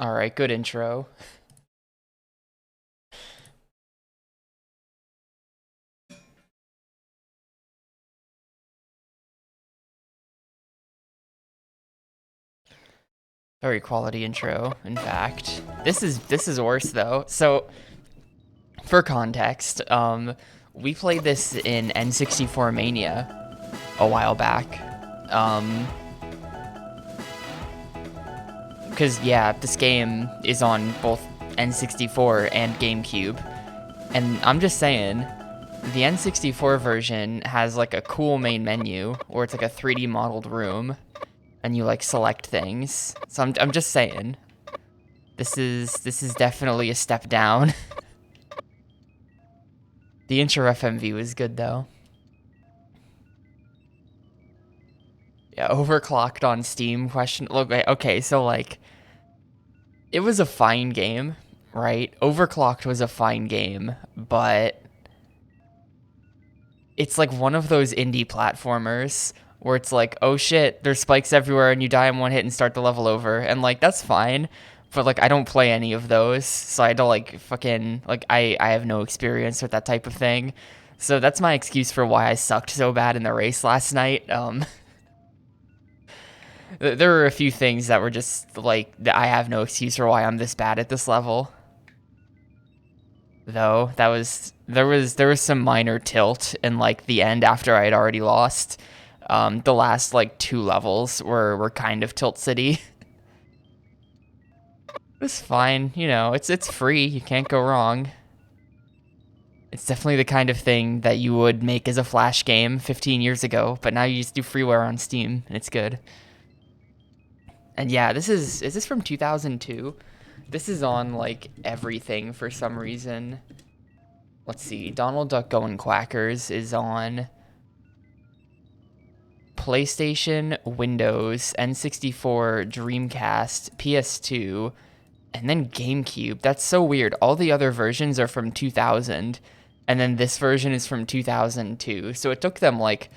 Alright, good intro. Very quality intro, in fact. This is worse though. So, for context, we played this in N64 Mania a while back. Because yeah, this game is on both N64 and Gamecube. And I'm just saying, the N64 version has like a cool main menu where it's like a 3D modeled room and you like select things. So I'm just saying, this is definitely a step down. The intro FMV was good though. Yeah, overclocked on Steam question. Look, okay, so like, it was a fine game, right? Overclocked was a fine game, but it's like one of those indie platformers where it's like, oh shit, there's spikes everywhere and you die in one hit and start the level over. And like, that's fine. But like, I don't play any of those. So I don't like fucking, like, I have no experience with that type of thing. So that's my excuse for why I sucked so bad in the race last night. There were a few things that were just like, I have no excuse for why I'm this bad at this level. Though there was some minor tilt in like the end after I had already lost. The last like 2 levels were kind of Tilt City. It's fine, you know, it's free, you can't go wrong. It's definitely the kind of thing that you would make as a Flash game 15 years ago, but now you just do freeware on Steam, and it's good. And yeah, is this from 2002? This is on like everything for some reason. Let's see, Donald Duck Goin Quackers is on PlayStation, Windows, N64, Dreamcast, PS2, and then GameCube. That's so weird. All the other versions are from 2000, and then this version is from 2002. So it took them like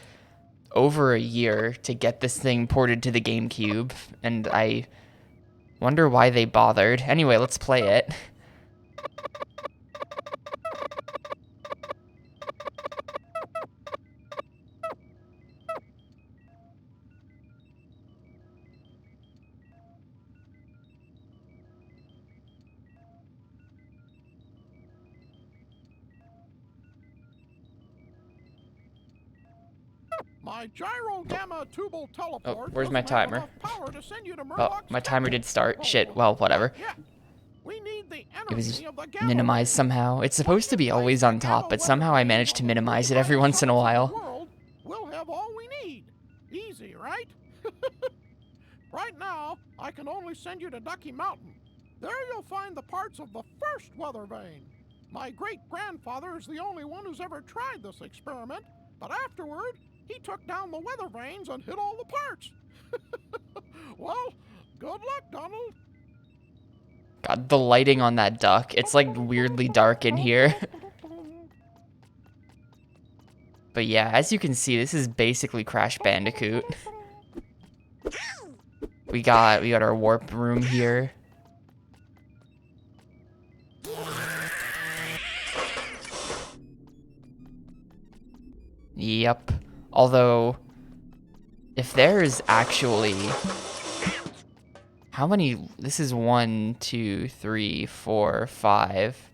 over a year to get this thing ported to the GameCube, and I wonder why they bothered. Anyway, let's play it. My gyro gamma tubal teleport. Oh, where's my timer? Power to send you to Oh, my timer did start. Shit, well, whatever. Yeah. We need the It was energy of the gamma minimized ray. somehow. It's supposed to be always on top, but somehow I managed to minimize it every once in a while. We'll have all we need. Easy, right? Right now, I can only send you to Ducky Mountain. There you'll find the parts of the first weather vane. My great-grandfather is the only one who's ever tried this experiment, but afterward, he took down the weather vanes and hid all the parts. Well, good luck, Donald. God, the lighting on that duck. It's like weirdly dark in here. But yeah, as you can see, this is basically Crash Bandicoot. We got our warp room here. Yep. Although, if there's actually... How many? This is 1, 2, 3, 4, 5.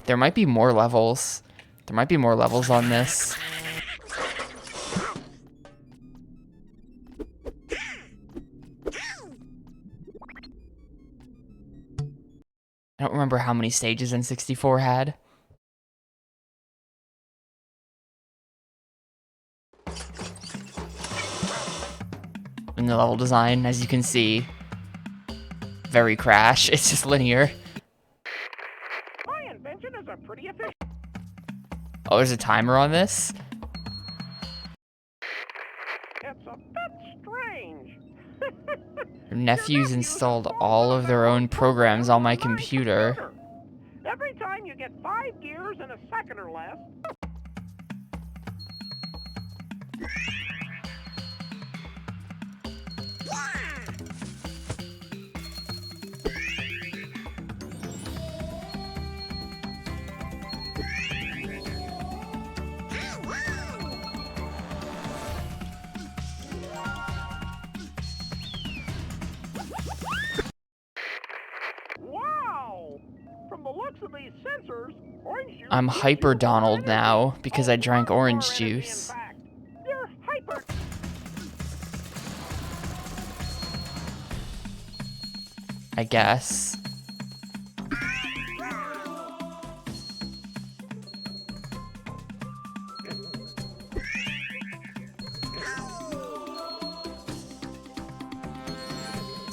There might be more levels. There might be more levels on this. I don't remember how many stages N64 had. In the level design, as you can see, very Crash. It's just linear. My invention is a pretty efficient. Oh, there's a timer on this? It's a bit strange. Your nephews installed all of their own programs on my computer. Every time you get 5 gears in a second or less. I'm Hyper Donald now because I drank orange juice. You're hyper. I guess.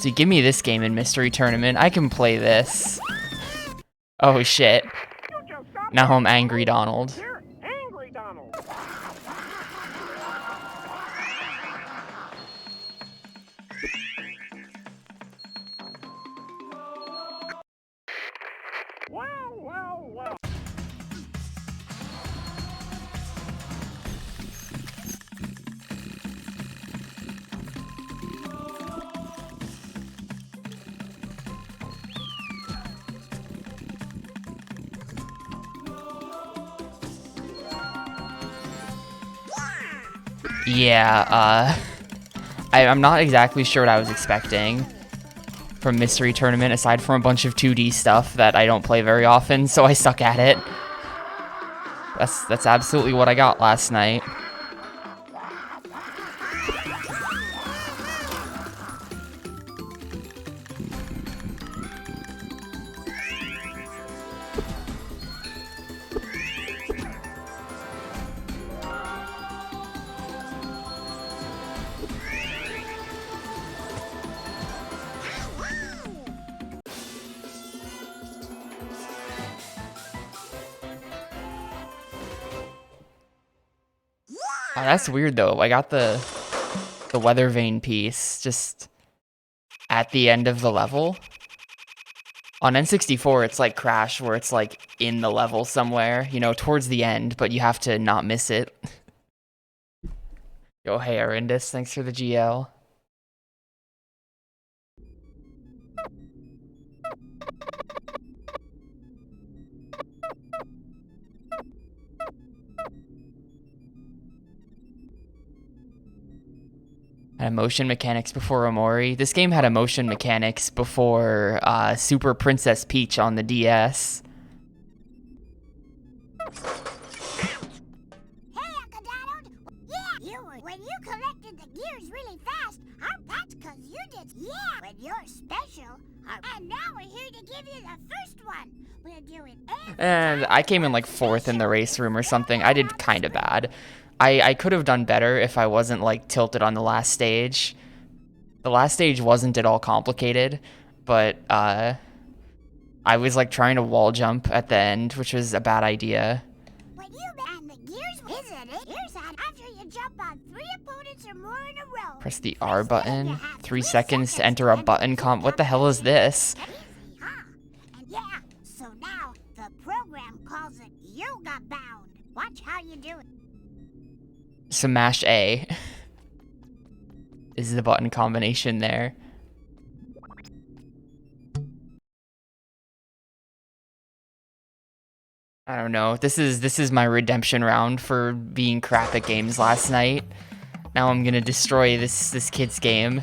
See, give me this game in Mystery Tournament. I can play this. Oh shit. Now I'm Angry Donald. You're angry, Donald. Well. Yeah, I'm not exactly sure what I was expecting from Mystery Tournament, aside from a bunch of 2D stuff that I don't play very often, so I suck at it. That's absolutely what I got last night. Oh, that's weird though. I got the weather vane piece just at the end of the level. On N64, it's like Crash, where it's like in the level somewhere, you know, towards the end, but you have to not miss it. Yo, hey, Arindis, thanks for the GL. Had motion mechanics before Omori. This game had a motion mechanics before Super Princess Peach on the DS. Hey, Uncle Donald! Yeah, when you collected the gears really fast, that's because you did. Yeah, when you're special. And now we're here to give you the first one. We'll do it And I came in like 4th in the race room or something. I did kind of bad. I could have done better if I wasn't like tilted on the last stage. The last stage wasn't at all complicated, but I was like trying to wall jump at the end, which was a bad idea. When you and the gears, isn't it? Here's after you jump on 3 opponents or more in a row. Press the R button. 3 seconds to enter a button comp. What the hell is this? Easy, huh? And yeah, so now the program calls it Yoga Bound. Watch how you do it. Smash A is the button combination there. I don't know. This is my redemption round for being crap at games last night. Now I'm gonna destroy this kid's game.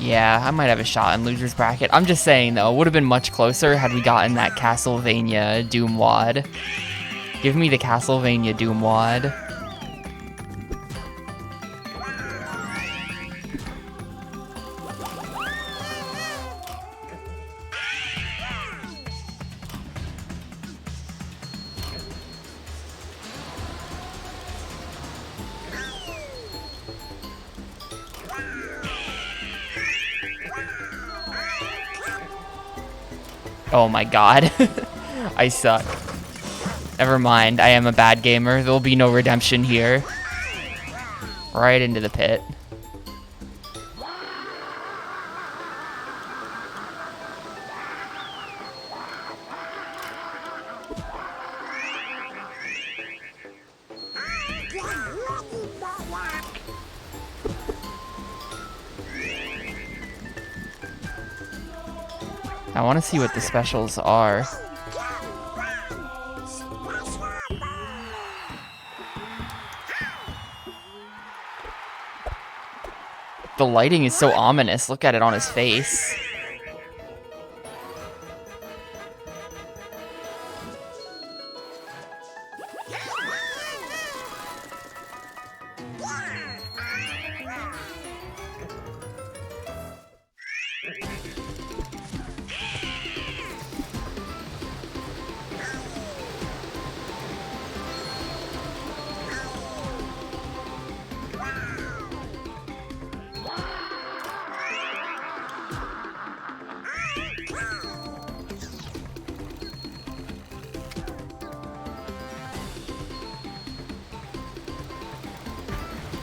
Yeah, I might have a shot in loser's bracket. I'm just saying though, it would have been much closer had we gotten that Castlevania Doom Wad. Give me the Castlevania Doom Wad. Oh my god. I suck. Never mind, I am a bad gamer. There'll be no redemption here. Right into the pit. I want to see what the specials are. The lighting is so ominous. Look at it on his face.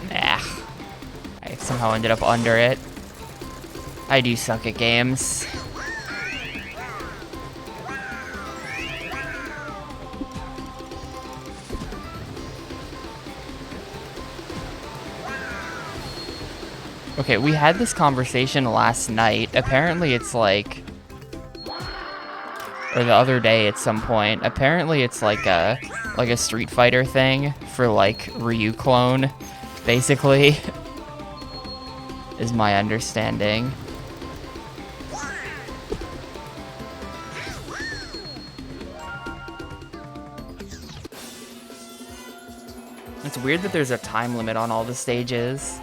Nah. I somehow ended up under it. I do suck at games. Okay, we had this conversation last night. Apparently it's like... Or the other day at some point. Apparently it's like a Street Fighter thing for like Ryu clone, basically. Is my understanding. It's weird that there's a time limit on all the stages.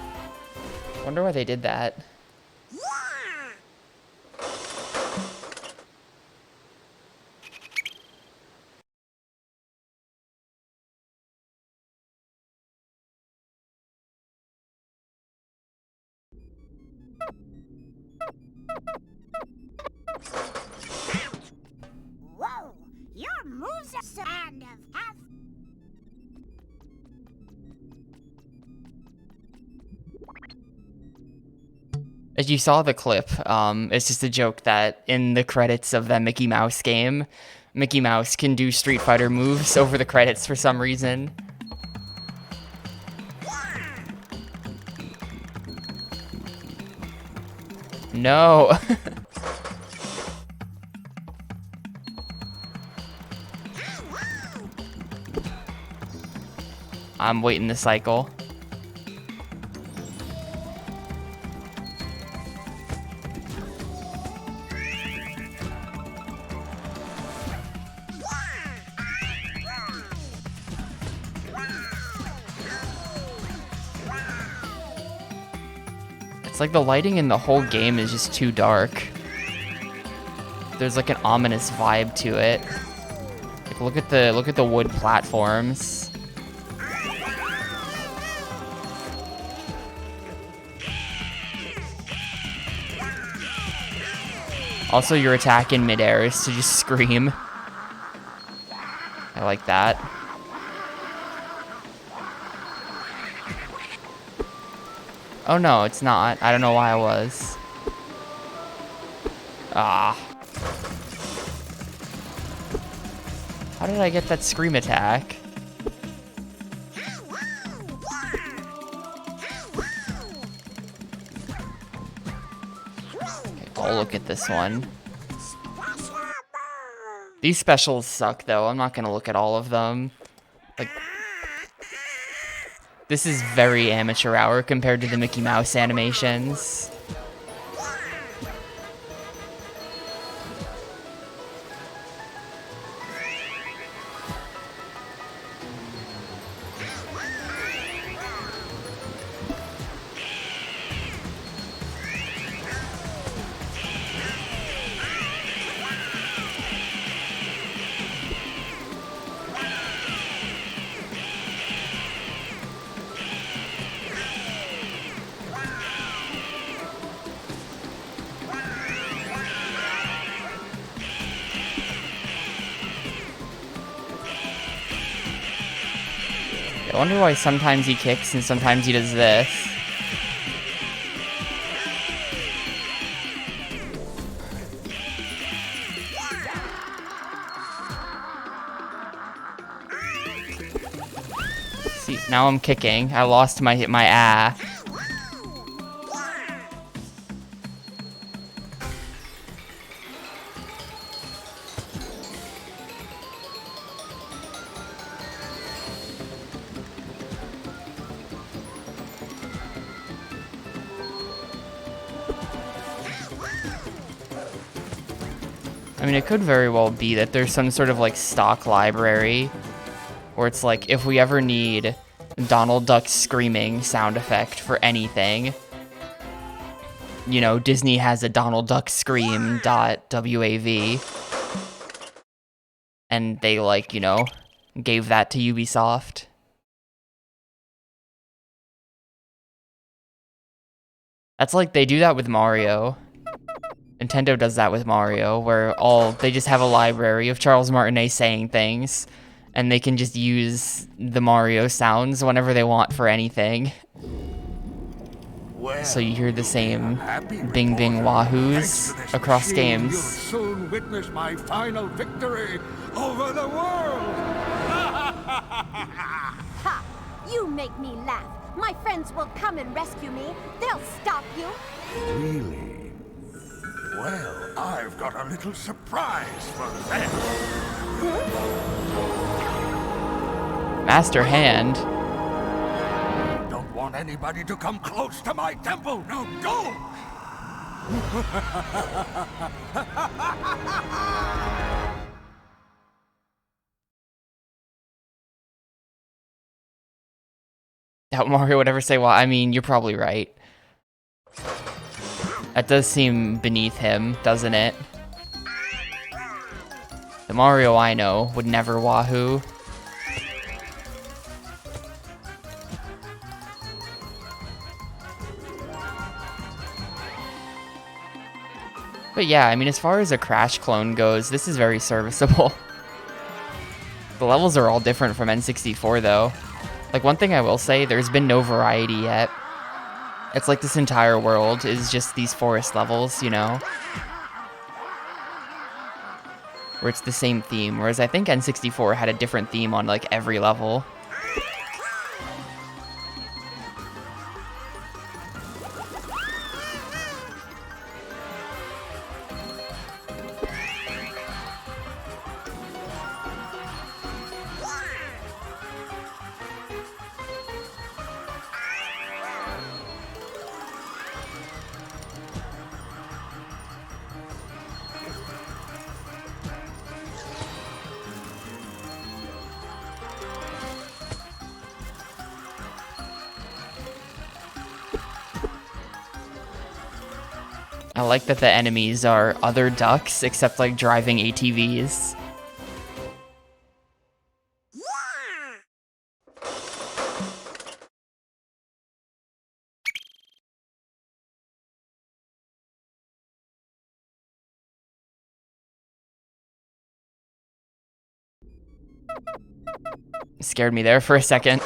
Wonder why they did that. Whoa! Your moves are so and of half. As you saw the clip, it's just a joke that in the credits of the Mickey Mouse game, Mickey Mouse can do Street Fighter moves over the credits for some reason. No! I'm waiting the cycle. It's like the lighting in the whole game is just too dark. There's like an ominous vibe to it. Like look at the wood platforms. Also, your attack in midair is to just scream. I like that. Oh no, it's not. I don't know why I was. Ah. How did I get that scream attack? Okay, I'll look at this one. These specials suck though. I'm not gonna look at all of them. Like, this is very amateur hour compared to the Mickey Mouse animations. I wonder why sometimes he kicks and sometimes he does this. See, now I'm kicking. I lost my ah. I mean, it could very well be that there's some sort of like stock library where it's like, if we ever need Donald Duck screaming sound effect for anything, you know, Disney has a Donald Duck scream .wav, and they like, you know, gave that to Ubisoft. That's like, they do that with Mario. Nintendo does that with Mario, where they just have a library of Charles Martinet saying things, and they can just use the Mario sounds whenever they want for anything. Well, So you hear the same happy bing bing reporter. wahoos Thanks to this across machine, games. You'll soon witness my final victory over the world. Ha! You make me laugh. My friends will come and rescue me. They'll stop you. Really? Well, I've got a little surprise for them. Master Hand. Don't want anybody to come close to my temple. Now go! Doubt Mario would ever say, well, I mean, you're probably right. That does seem beneath him, doesn't it? The Mario I know would never wahoo. But yeah, I mean, as far as a Crash clone goes, this is very serviceable. The levels are all different from N64, though. Like, one thing I will say, there's been no variety yet. It's like this entire world is just these forest levels, you know? Where it's the same theme, whereas I think N64 had a different theme on, like, every level. I like that the enemies are other ducks, except like driving ATVs. Scared me there for a second.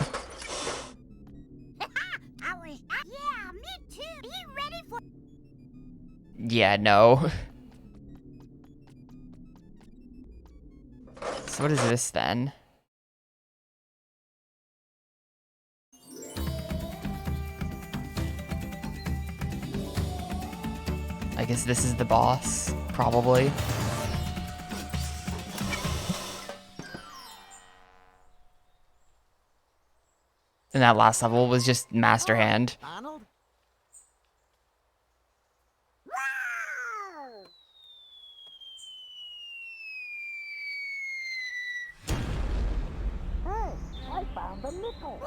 Yeah, me too. Be ready for. Yeah, no. So what is this then? I guess this is the boss, probably. And that last level was just Master Hand. Donald? Hey, I found a nickel.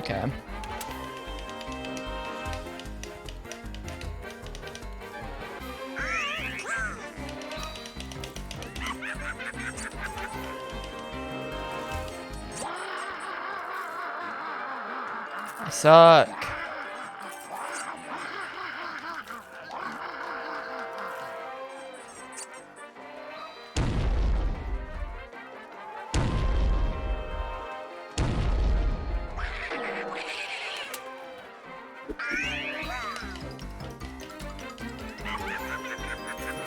Okay. I suck.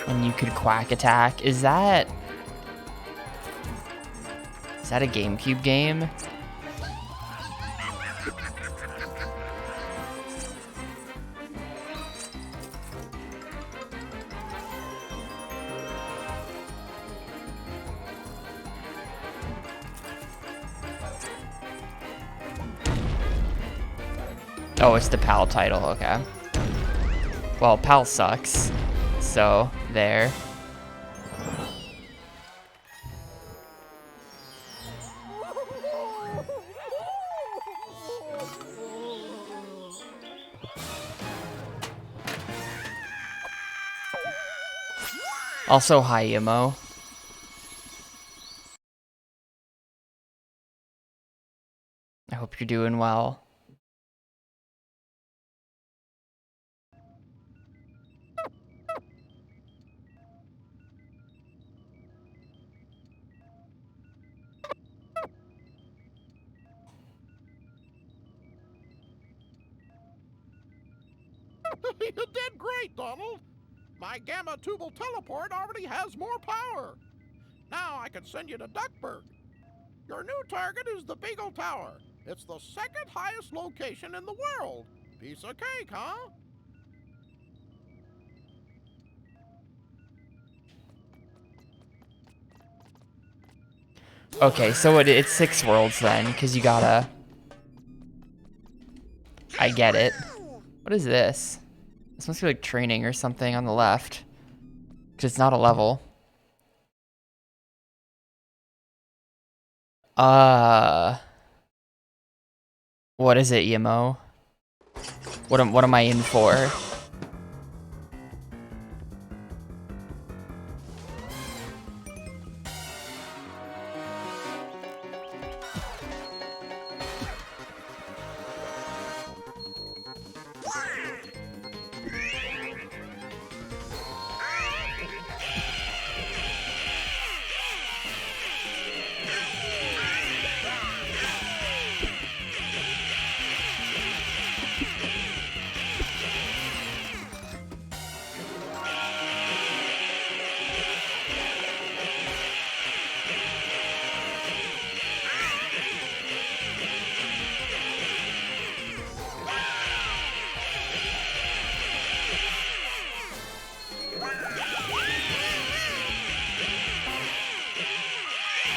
When you could quack attack, is that a GameCube game? Oh, it's the PAL title, okay. Well, PAL sucks. So, there. Also, hi, Emo. I hope you're doing well. You did great, Donald. My gamma tubal teleport already has more power. Now I can send you to Duckburg. Your new target is the Beagle Tower. It's the second highest location in the world. Piece of cake, huh? Okay, so it's 6 worlds then, because you gotta... I get it. What is this? This must be like training or something on the left. Because it's not a level. What is it, Emo? What am I in for?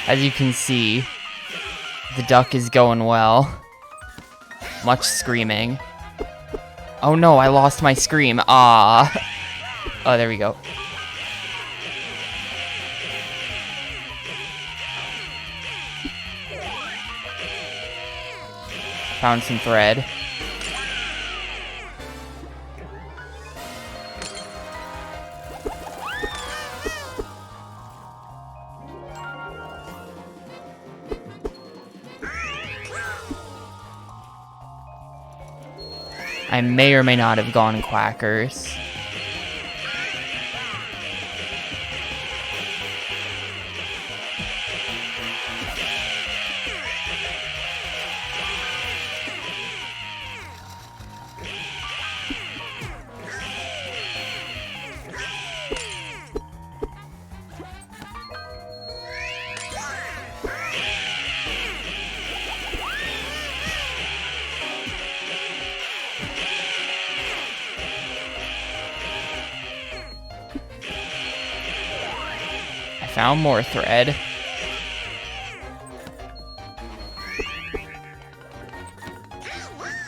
As you can see, the duck is going well. Much screaming. Oh no, I lost my scream. Ah. Oh, there we go. Found some thread. I may or may not have gone Quackers. Found more thread.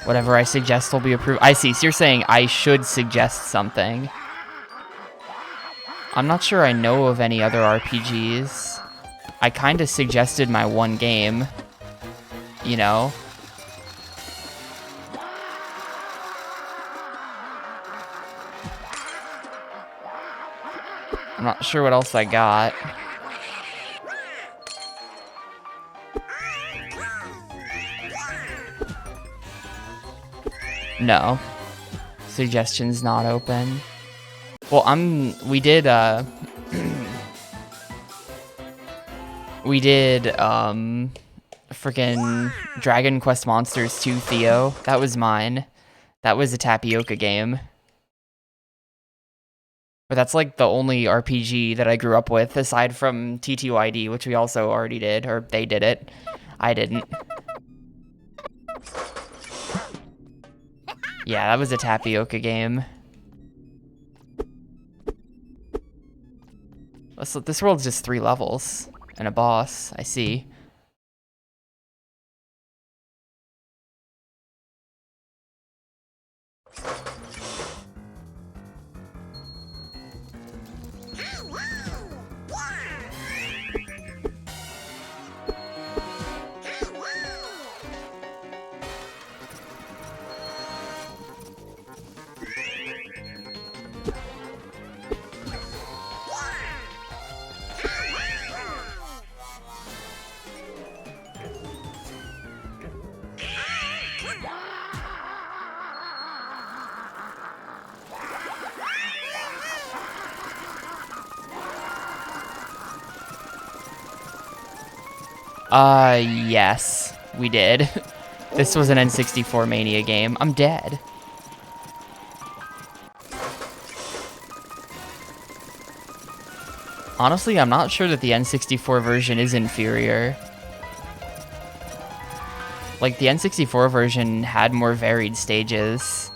Whatever I suggest will be approved. I see, so you're saying I should suggest something. I'm not sure I know of any other RPGs. I kinda suggested my one game. You know? I'm not sure what else I got. No. Suggestions not open. Well, we did, freaking Dragon Quest Monsters 2 Theo. That was mine. That was a tapioca game. But that's like the only RPG that I grew up with, aside from TTYD, which we also already did, or they did it. I didn't. Yeah, that was a tapioca game. This world's just 3 levels and a boss, I see. Yes, we did. This was an N64 Mania game. I'm dead. Honestly, I'm not sure that the N64 version is inferior. Like, the N64 version had more varied stages.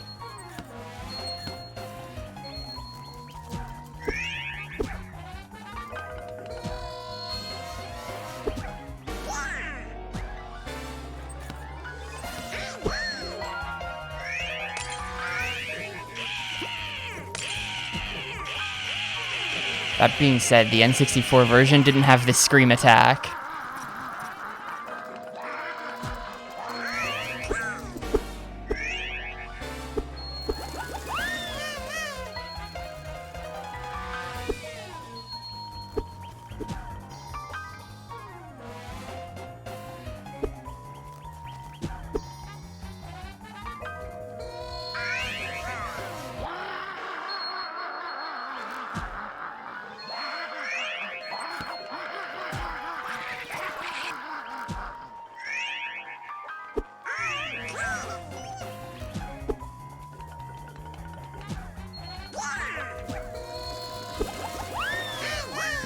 That being said, the N64 version didn't have the scream attack.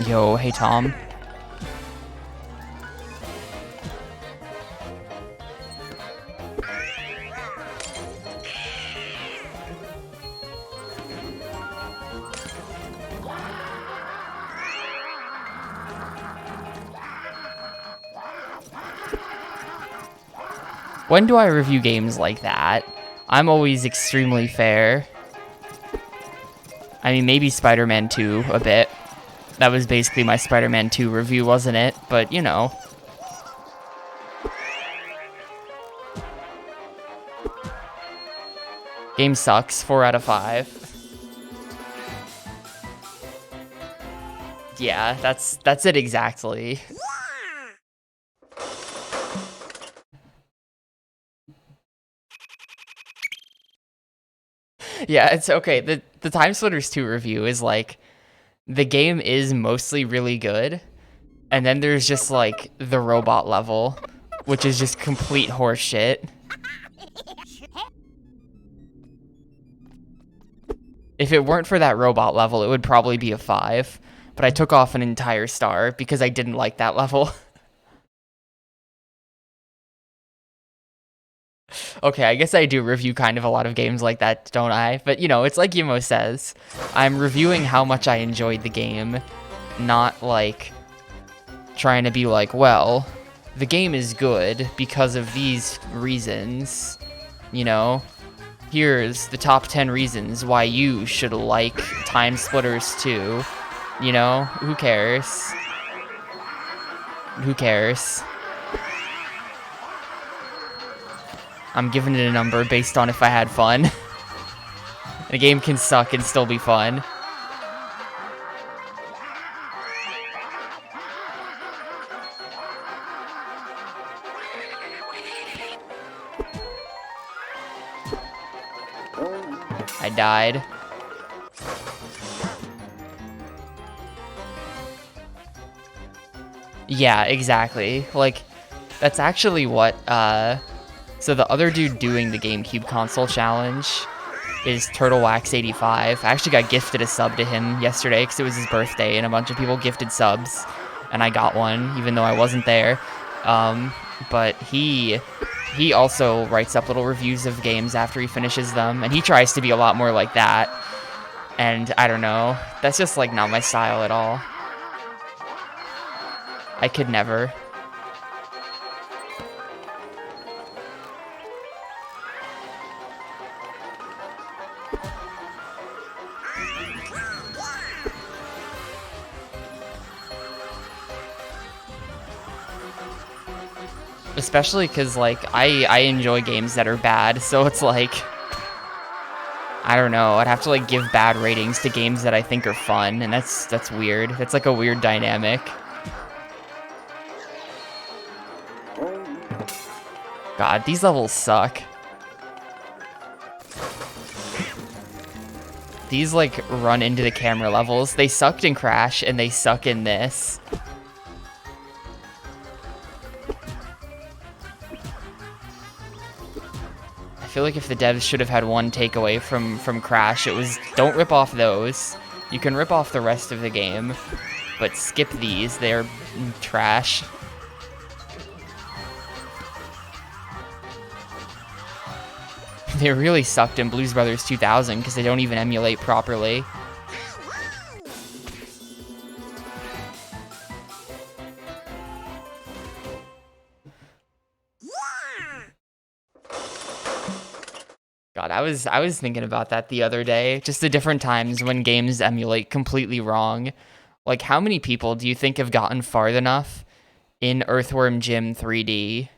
Yo, hey Tom. When do I review games like that? I'm always extremely fair. I mean, maybe Spider-Man 2 a bit. That was basically my Spider-Man 2 review, wasn't it? But, you know. Game sucks, 4 out of 5. Yeah, that's it exactly. Yeah, it's okay. The Time Splitters 2 review is like, the game is mostly really good, and then there's just like the robot level, which is just complete horseshit. If it weren't for that robot level, it would probably be a 5, but I took off an entire star because I didn't like that level. Okay, I guess I do review kind of a lot of games like that, don't I? But, you know, it's like Yimo says. I'm reviewing how much I enjoyed the game, not, like, trying to be like, well, the game is good because of these reasons, you know? Here's the top 10 reasons why you should like Time Splitters 2. You know? Who cares? Who cares? I'm giving it a number based on if I had fun. The game can suck and still be fun. I died. Yeah, exactly. Like, that's actually what, so the other dude doing the GameCube console challenge is TurtleWax85. I actually got gifted a sub to him yesterday because it was his birthday and a bunch of people gifted subs, and I got one even though I wasn't there. But he also writes up little reviews of games after he finishes them, and he tries to be a lot more like that. And I don't know, that's just like not my style at all. I could never. Especially because, like, I enjoy games that are bad, so it's like, I don't know, I'd have to, like, give bad ratings to games that I think are fun, and that's weird. That's, like, a weird dynamic. God, these levels suck. These, like, run into the camera levels. They sucked in Crash, and they suck in this. feel like if the devs should have had one takeaway from Crash, it was don't rip off those. You can rip off the rest of the game, but skip these. They're trash. They really sucked in Blues Brothers 2000 because they don't even emulate properly. God, I was thinking about that the other day. Just the different times when games emulate completely wrong. Like, how many people do you think have gotten far enough in Earthworm Jim 3D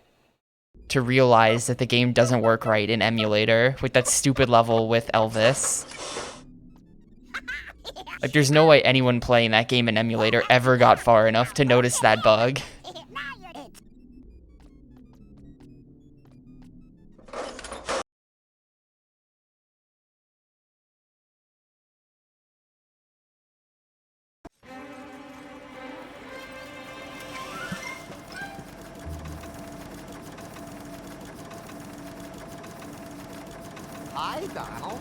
to realize that the game doesn't work right in emulator with that stupid level with Elvis? Like, there's no way anyone playing that game in emulator ever got far enough to notice that bug. Hi, Donald.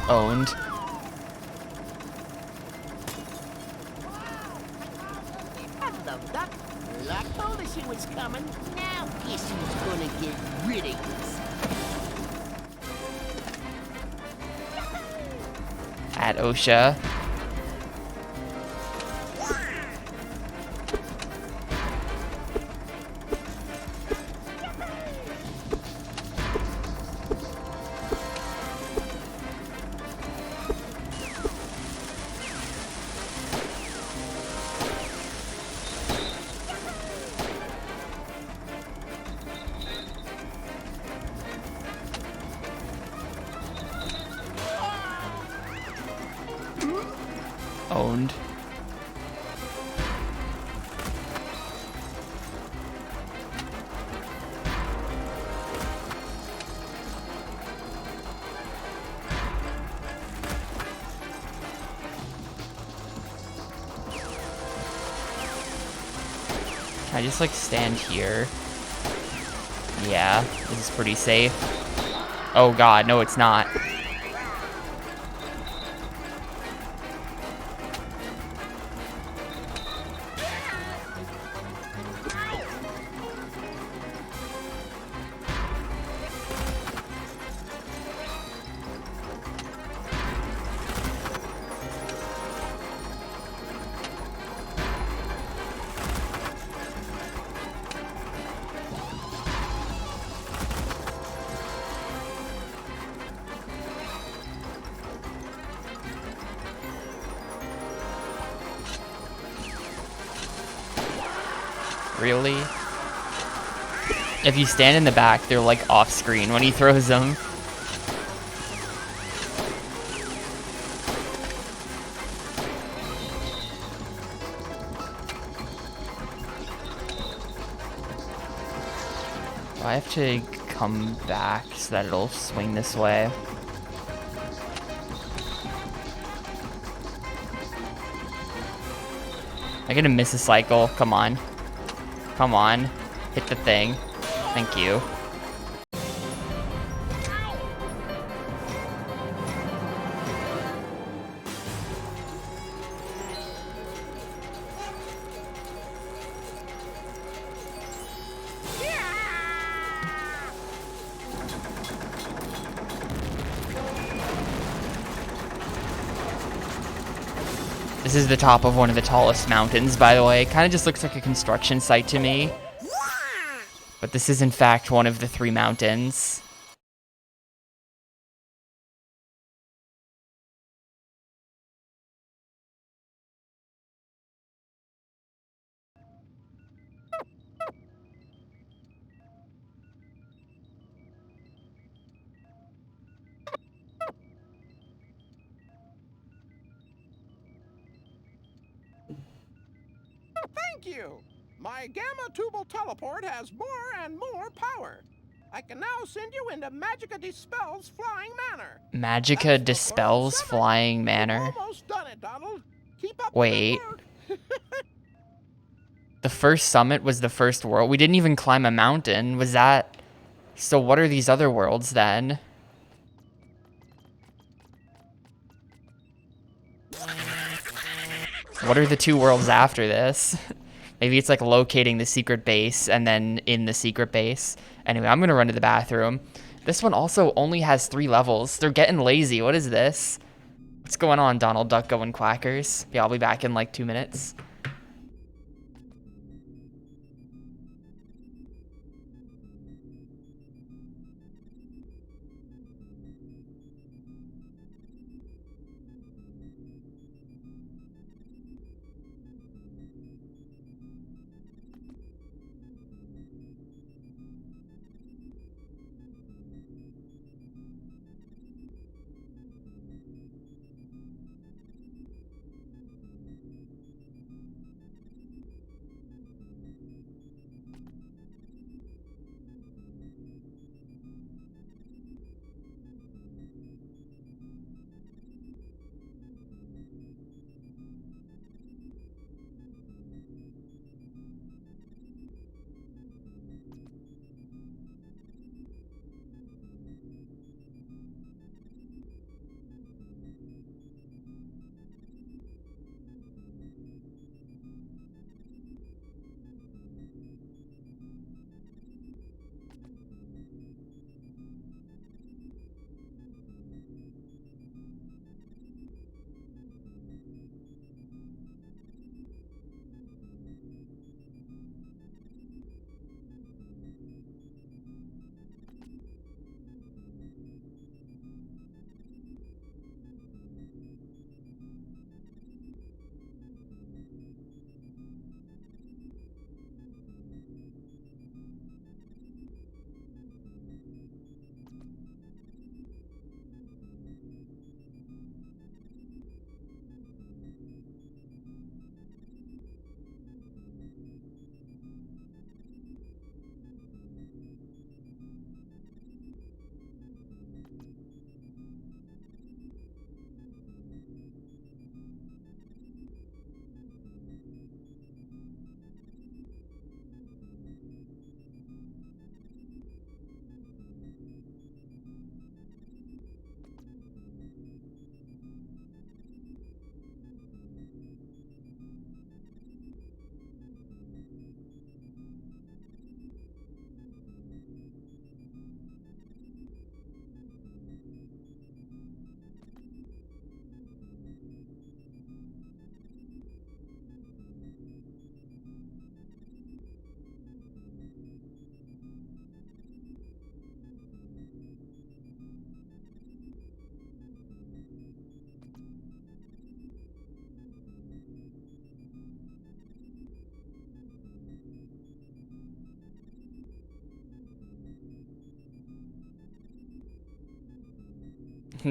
Owned. Hello, Duck. I told us he was coming. Now guess who's gonna get rid of us? At OSHA. Owned. Can I just like stand here? Yeah, this is pretty safe. Oh god, no it's not. Really? If you stand in the back, they're like off screen when he throws them. I have to come back so that it'll swing this way. I'm gonna miss a cycle. Come on. Come on. Hit the thing. Thank you. This is the top of one of the tallest mountains, by the way. Kind of just looks like a construction site to me. But this is in fact one of the 3 mountains. Thank you! My Gamma Tubal teleport has more and more power. I can now send you into Magica Dispel's Flying Manor. Magica Dispel's Flying Manor. You've almost done it, Donald. Keep up Wait. the good work. The first summit was the first world. We didn't even climb a mountain. Was that So what are these other worlds then? What are the 2 worlds after this? Maybe it's like locating the secret base and then in the secret base. Anyway, I'm gonna run to the bathroom. This one also only has 3 levels. They're getting lazy. What is this? What's going on, Donald Duck Goin Quackers? Yeah, I'll be back in like 2 minutes.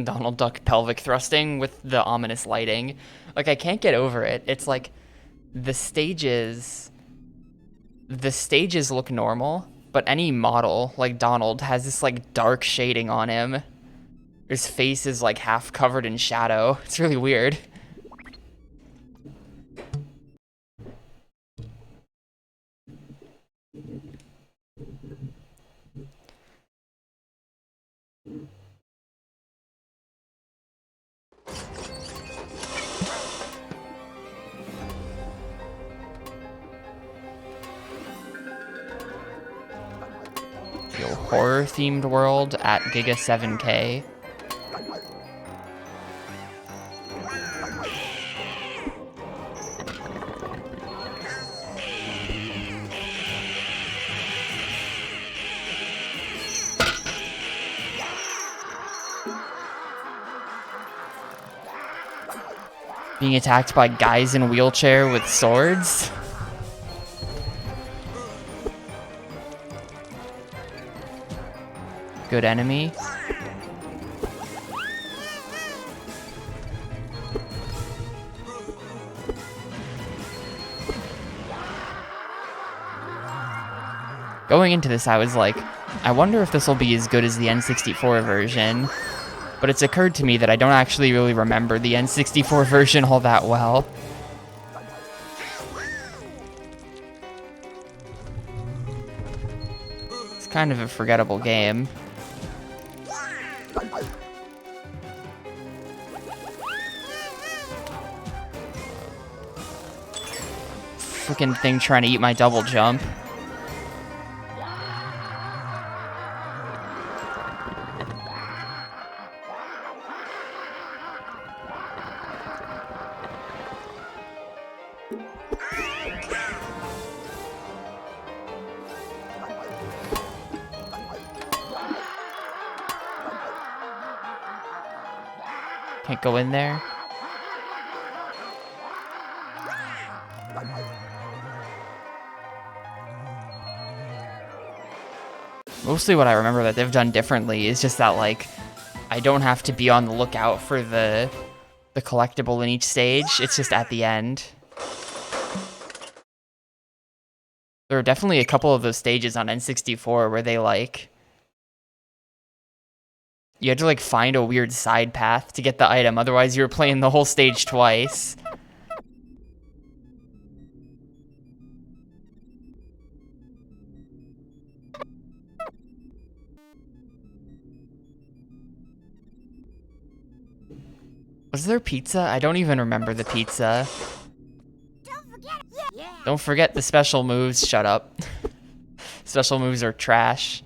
Donald Duck pelvic thrusting with the ominous lighting. Like, I can't get over it. It's like the stages look normal, but any model like Donald has this like dark shading on him. His face is like half covered in shadow. It's really weird. Yo, horror-themed world at Giga 7K. Being attacked by guys in a wheelchair with swords. Good enemy. Going into this, I was like, I wonder if this will be as good as the N64 version. But it's occurred to me that I don't actually really remember the N64 version all that well. kind of a forgettable game. Freaking thing trying to eat my double jump. Can't go in there. Mostly what I remember that they've done differently is just that, like, I don't have to be on the lookout for the collectible in each stage. It's just at the end. There are definitely a couple of those stages on N64 where they, like, you had to, like, find a weird side path to get the item. Otherwise, you were playing the whole stage twice. Was there pizza? I don't even remember the pizza. Don't forget the special moves. Shut up. Special moves are trash.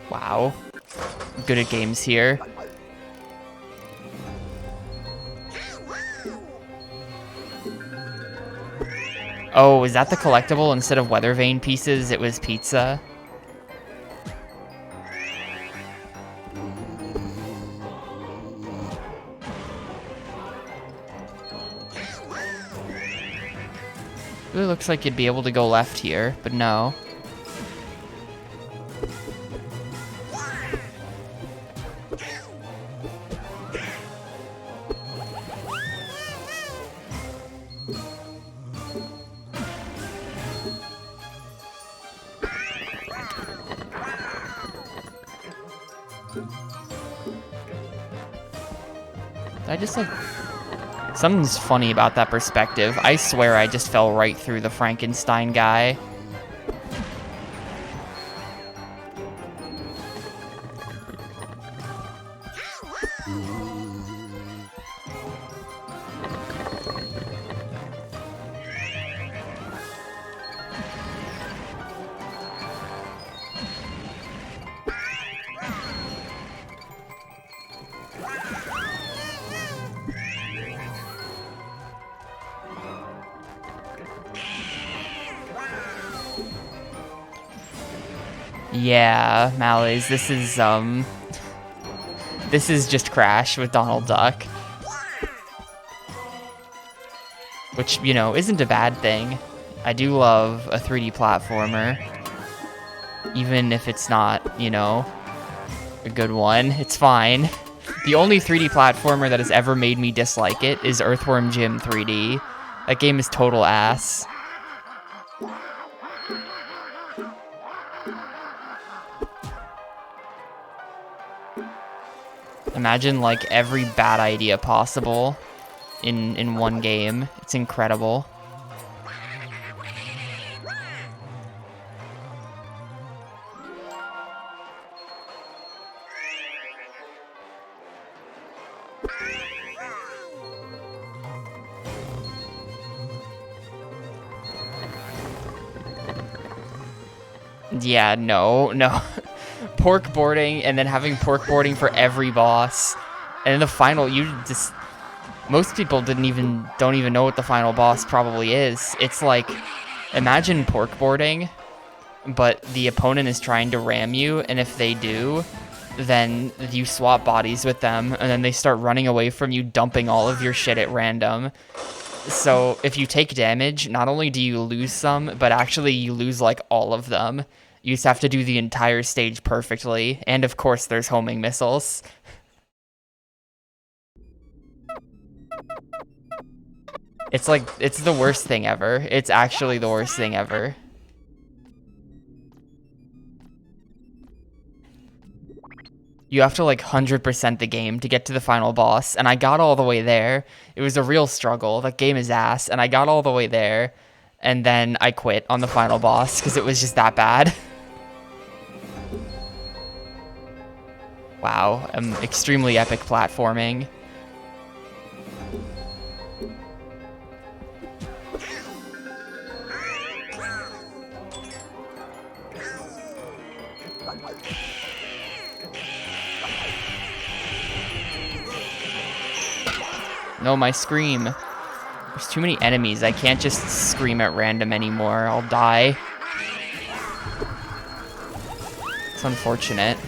Wow. Good at games here. Oh, is that the collectible? Instead of weather vane pieces, it was pizza? It looks like you'd be able to go left here, but no. I just like... Something's funny about that perspective. I swear I just fell right through the Frankenstein guy. Yeah, Malays, this is just Crash with Donald Duck. Which, you know, isn't a bad thing. I do love a 3D platformer. Even if it's not, you know, a good one, it's fine. The only 3D platformer that has ever made me dislike it is Earthworm Jim 3D. That game is total ass. Imagine, like, every bad idea possible in one game. It's incredible. Yeah, no. Pork boarding and then having pork boarding for every boss. And in the final, most people don't even know what the final boss probably is. It's like, imagine pork boarding, but the opponent is trying to ram you, and if they do, then you swap bodies with them, and then they start running away from you, dumping all of your shit at random. So if you take damage, not only do you lose some, but actually you lose like all of them. You just have to do the entire stage perfectly, and of course there's homing missiles. It's like, it's the worst thing ever. It's actually the worst thing ever. You have to like 100% the game to get to the final boss, and I got all the way there. It was a real struggle. That game is ass, and I got all the way there, and then I quit on the final boss because it was just that bad. Wow, extremely epic platforming. No, my scream. There's too many enemies. I can't just scream at random anymore. I'll die. It's unfortunate.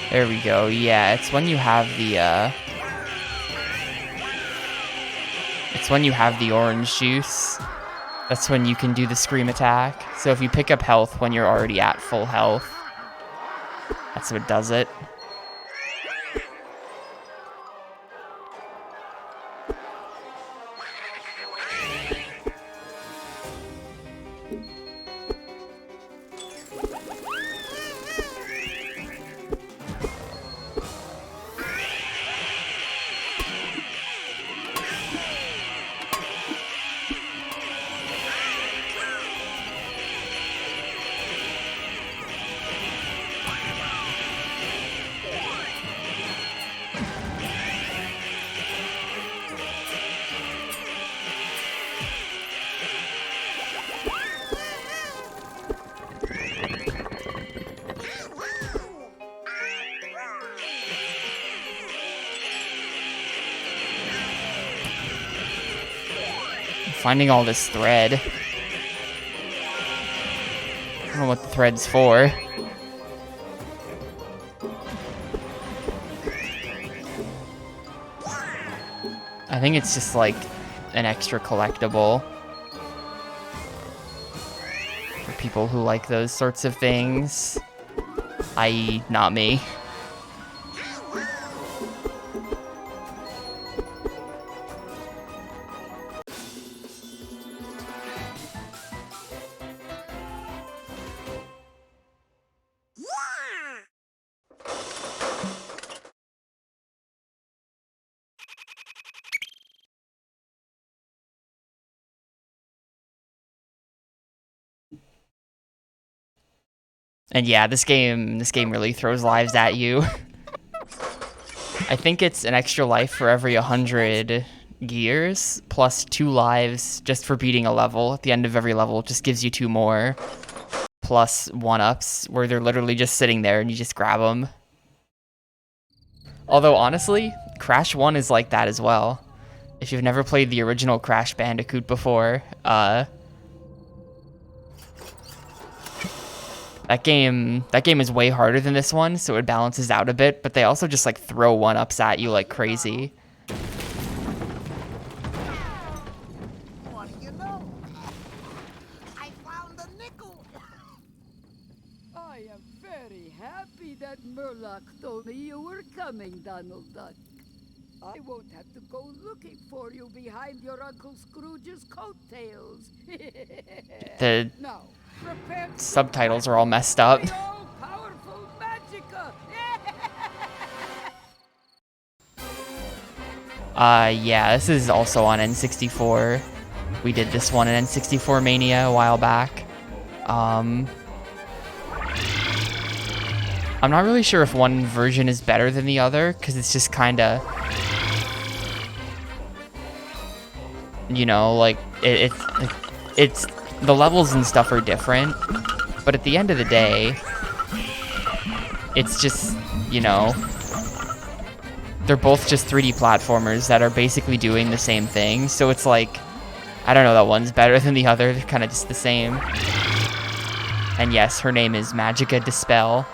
There we go. Yeah, it's when you have the it's when you have the orange juice. That's when you can do the scream attack. So if you pick up health when you're already at full health, that's what does it. Finding all this thread. I don't know what the thread's for. I think it's just like an extra collectible for people who like those sorts of things, i.e. not me. And yeah, this game really throws lives at you. I think it's an extra life for every 100 gears, plus 2 lives just for beating a level. At the end of every level, it just gives you 2 more, plus 1-ups, where they're literally just sitting there and you just grab them. Although, honestly, Crash 1 is like that as well. If you've never played the original Crash Bandicoot before, that game is way harder than this one, so it balances out a bit, but they also just like throw 1-ups at you like crazy. What do you know? I found a nickel. I am very happy that Murloc told me you were coming, Donald Duck. I won't have to go looking for you behind your Uncle Scrooge's coattails. The Now, prepare to subtitles are all messed up. the all-powerful Magica. Yeah, this is also on N64. We did this one in N64 Mania a while back. I'm not really sure if one version is better than the other, because it's just kind of, you know, like, it's, the levels and stuff are different, but at the end of the day, it's just, you know, they're both just 3D platformers that are basically doing the same thing, so it's like, I don't know that one's better than the other, they're kind of just the same. And yes, her name is Magica Dispel.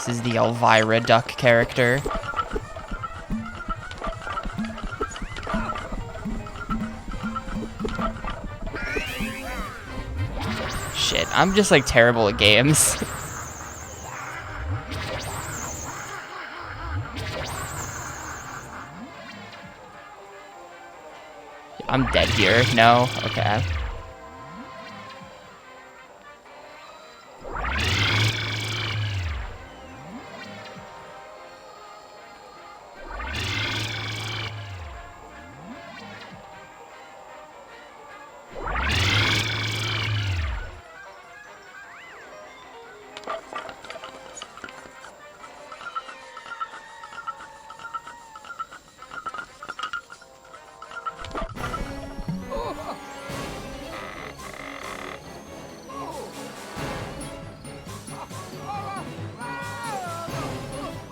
This is the Elvira duck character. Shit, I'm just like terrible at games. I'm dead here. No? Okay.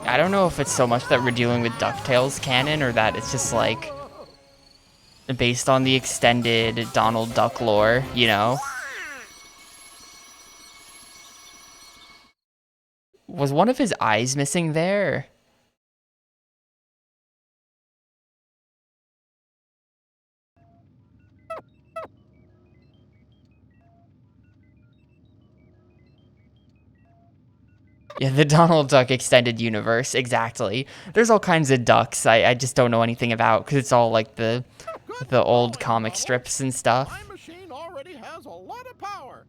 I don't know if it's so much that we're dealing with DuckTales canon or that it's just like based on the extended Donald Duck lore, you know? Was one of his eyes missing there? Yeah, the Donald Duck extended universe, exactly. There's all kinds of ducks I just don't know anything about because it's all like the old comic strips and stuff. My machine already has a lot of power.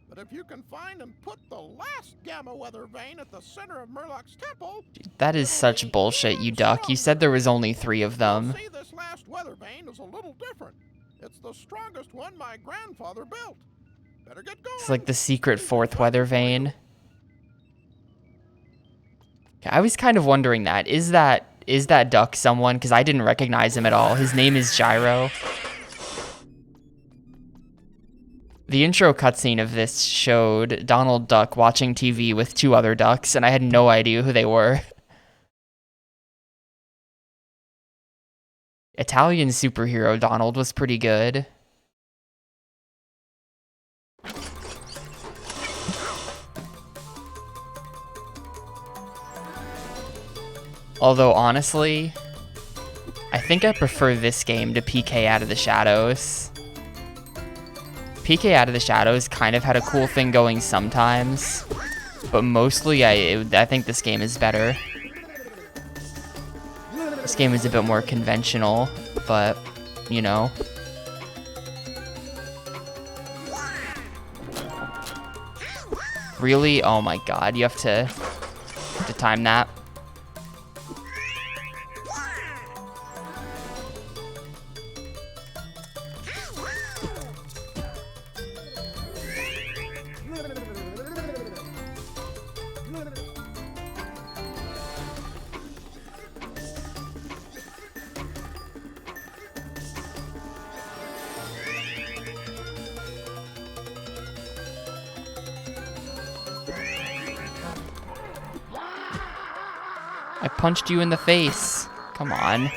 But if you can find and put the last gamma weather vane at the center of Murloc's temple... That is such bullshit, you duck. You said there was only 3 of them. See, this last weather vane is a little different. It's the strongest one my grandfather built. Better get going. It's like the secret 4th weather vane. I was kind of wondering that. Is that duck someone? Because I didn't recognize him at all. His name is Gyro. The intro cutscene of this showed Donald Duck watching TV with 2 other ducks, and I had no idea who they were. Italian superhero Donald was pretty good. Although, honestly, I think I prefer this game to PK Out of the Shadows. PK Out of the Shadows kind of had a cool thing going sometimes, but mostly I think this game is better. This game is a bit more conventional, but, you know. Really? Oh my god, you have to time that. I punched you in the face. Come on.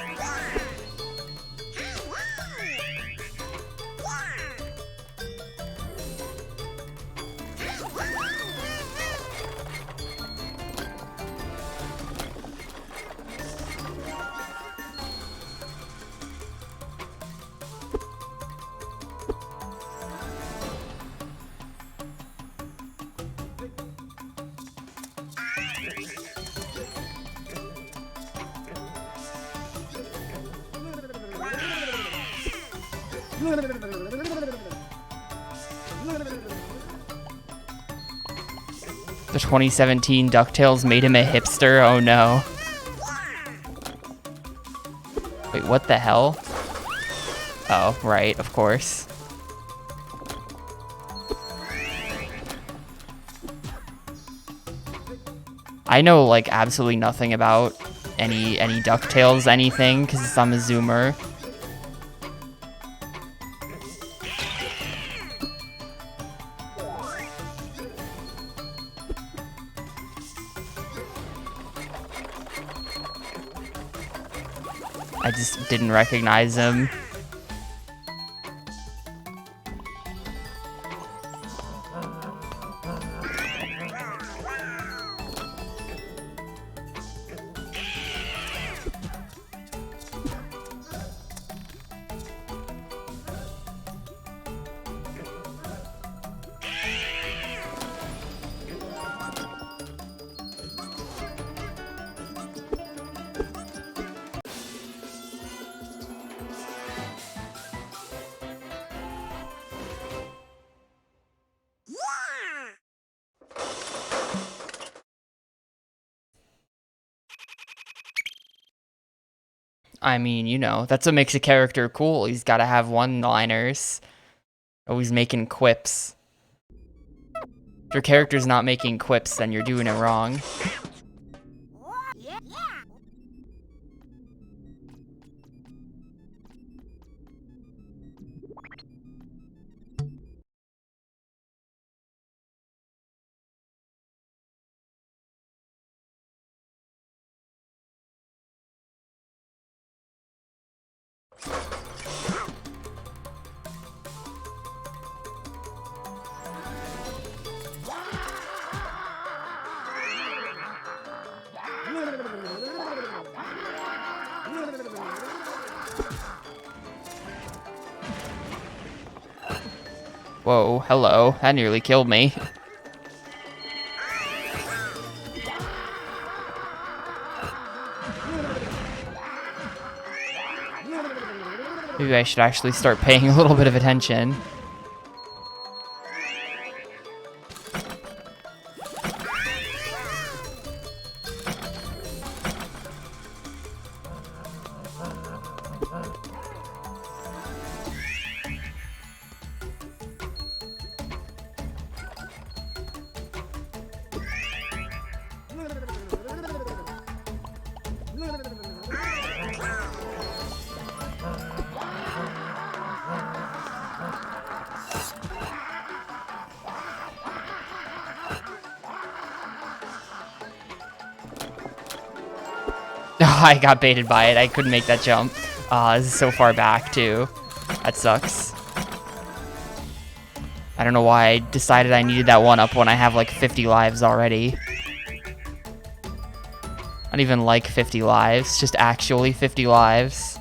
The 2017 DuckTales made him a hipster? Oh no. Wait, what the hell? Oh, right, of course. I know, like, absolutely nothing about any DuckTales anything, because I'm a Zoomer. I just didn't recognize him. I mean, you know, that's what makes a character cool. He's got to have one-liners. Always making quips. If your character's not making quips, then you're doing it wrong. Yeah, yeah. Whoa, hello. That nearly killed me. Maybe I should actually start paying a little bit of attention. I got baited by it. I couldn't make that jump. This is so far back, too. That sucks. I don't know why I decided I needed that 1-up when I have like 50 lives already. Not even like 50 lives, just actually 50 lives.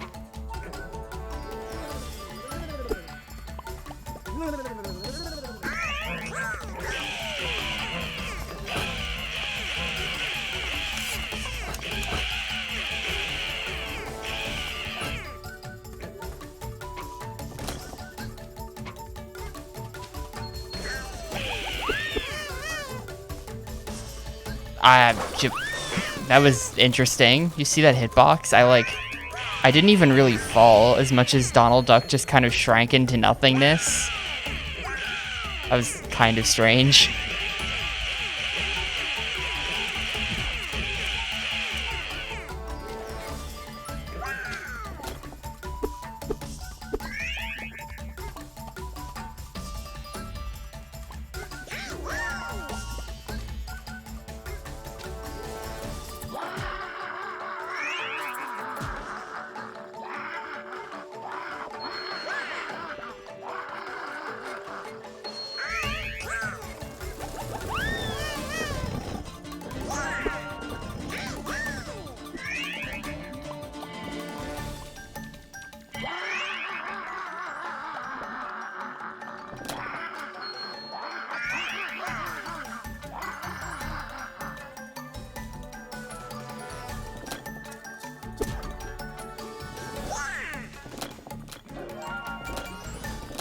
That was interesting. You see that hitbox? I didn't even really fall as much as Donald Duck just kind of shrank into nothingness. That was kind of strange.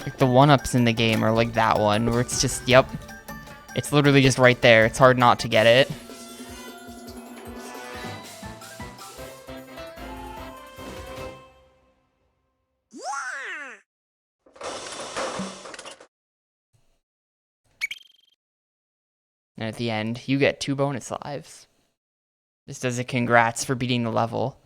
Like the 1-ups in the game are like that one, where it's just, yep. It's literally just right there. It's hard not to get it. And at the end, you get 2 bonus lives. Just as a congrats for beating the level.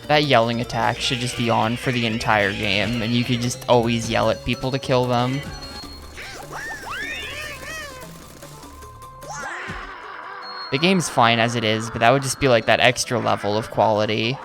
That yelling attack should just be on for the entire game, and you could just always yell at people to kill them. The game's fine as it is, but that would just be like that extra level of quality.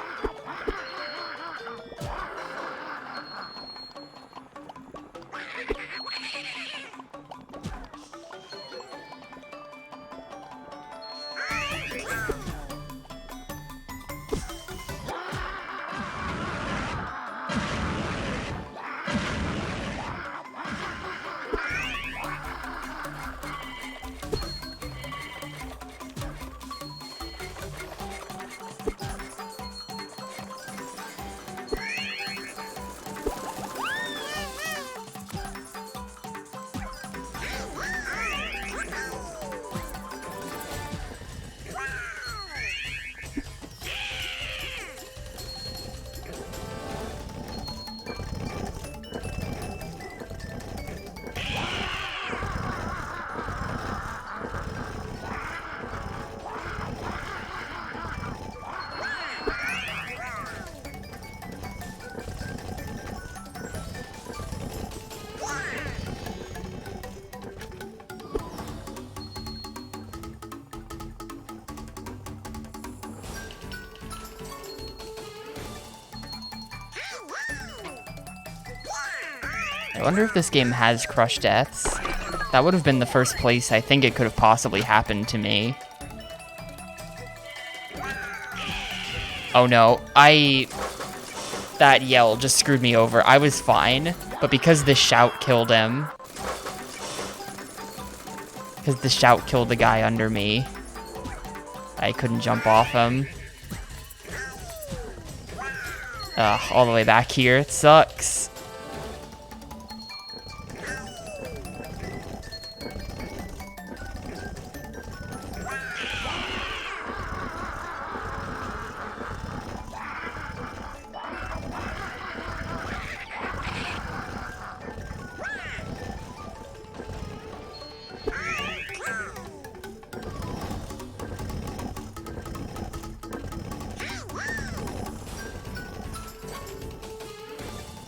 I wonder if this game has crush deaths. That would have been the first place I think it could have possibly happened to me. Oh no, that yell just screwed me over. I was fine, but because the shout killed him, because the shout killed the guy under me, I couldn't jump off him. All the way back here, it sucks.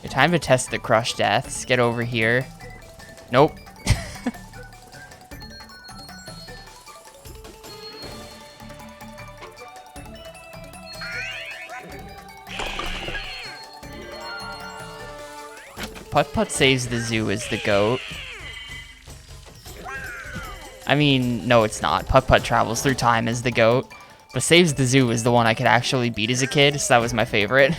Time to test the crush deaths. Get over here. Nope. Putt Putt saves the zoo as the GOAT. I mean, no it's not. Putt Putt travels through time as the GOAT. But saves the zoo is the one I could actually beat as a kid, so that was my favorite.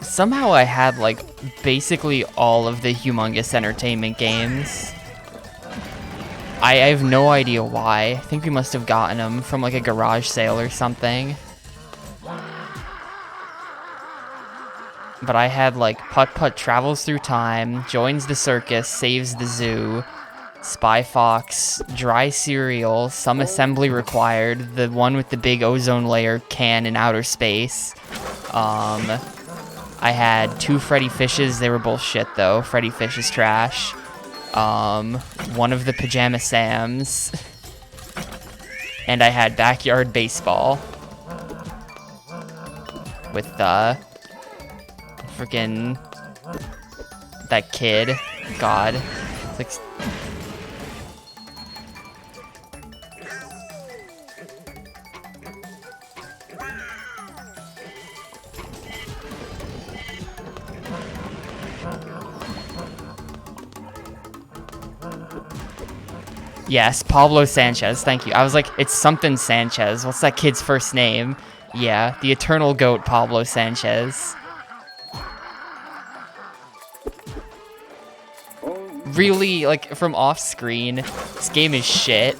Somehow I had like basically all of the Humongous Entertainment games. I have no idea why. I think we must have gotten them from like a garage sale or something. But I had like Putt Putt Travels Through Time, Joins the Circus, Saves the Zoo, Spy Fox, Dry Cereal, Some Assembly Required, the one with the big ozone layer can in outer space. I had 2 Freddy Fishes, they were both shit though. Freddy Fish is trash. One of the Pajama Sams. And I had Backyard Baseball. With freaking that kid. God. It's like yes, Pablo Sanchez, thank you. I was like, it's something Sanchez. What's that kid's first name? Yeah, the eternal GOAT, Pablo Sanchez. Really, like, from off-screen, this game is shit.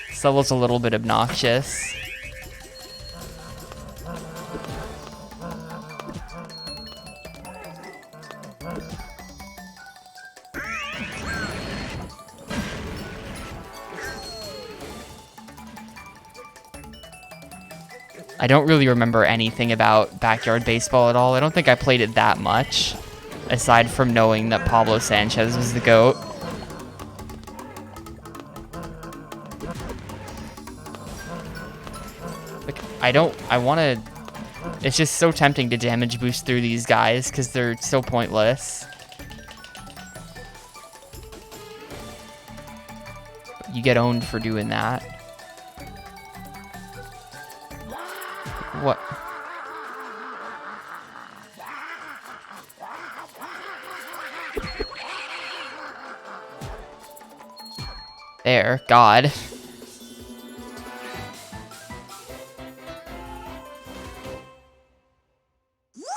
This level's a little bit obnoxious. I don't really remember anything about Backyard Baseball at all. I don't think I played it that much, aside from knowing that Pablo Sanchez was the GOAT. Like, it's just so tempting to damage boost through these guys because they're so pointless. You get owned for doing that. What? There, God.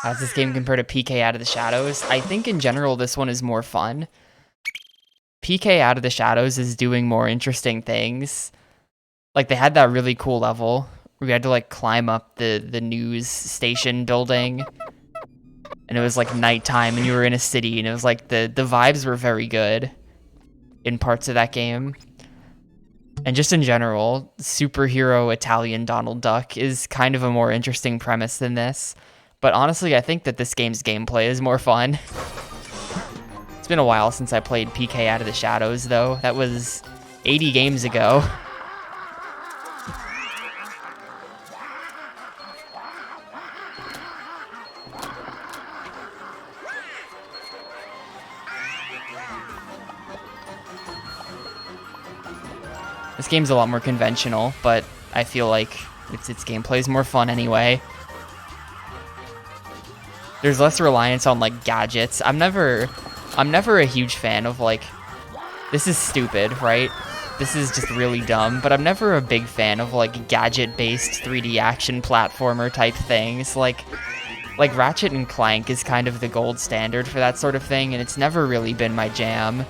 How does this game compare to PK Out of the Shadows? I think in general this one is more fun. PK Out of the Shadows is doing more interesting things. Like, they had that really cool level where we had to like climb up the news station building, and it was like nighttime and you were in a city, and it was like the vibes were very good in parts of that game. And just in general, superhero Italian Donald Duck is kind of a more interesting premise than this. But honestly, I think that this game's gameplay is more fun. It's been a while since I played PK Out of the Shadows, though. That was 80 games ago. This game's a lot more conventional, but I feel like its gameplay is more fun anyway. There's less reliance on like gadgets. I'm never a huge fan of like, this is stupid, right? This is just really dumb, but I'm never a big fan of like gadget-based 3D action platformer type things. Like Ratchet and Clank is kind of the gold standard for that sort of thing, and it's never really been my jam.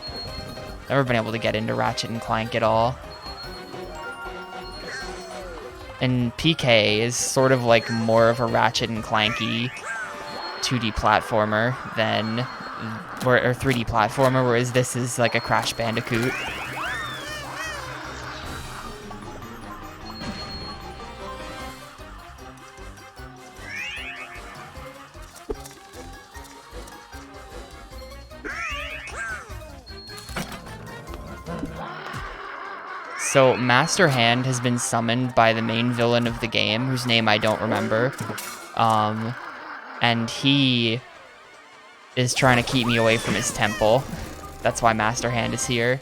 Never been able to get into Ratchet and Clank at all. And PK is sort of like more of a Ratchet and Clanky 2D platformer than, or 3D platformer, whereas this is like a Crash Bandicoot. So Master Hand has been summoned by the main villain of the game, whose name I don't remember. And he is trying to keep me away from his temple. That's why Master Hand is here.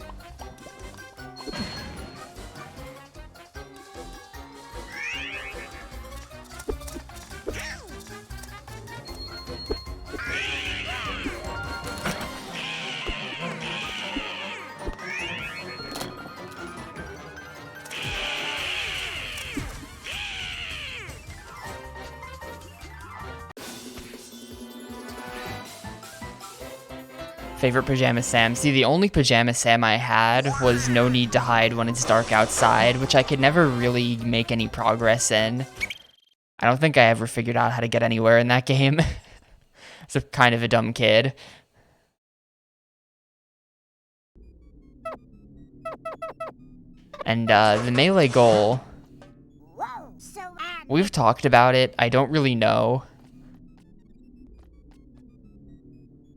Favorite Pajama Sam? See, the only Pajama Sam I had was No Need to Hide When It's Dark Outside, which I could never really make any progress in. I don't think I ever figured out how to get anywhere in that game. I was a kind of a dumb kid. And the melee goal, Whoa, so we've talked about it. I don't really know.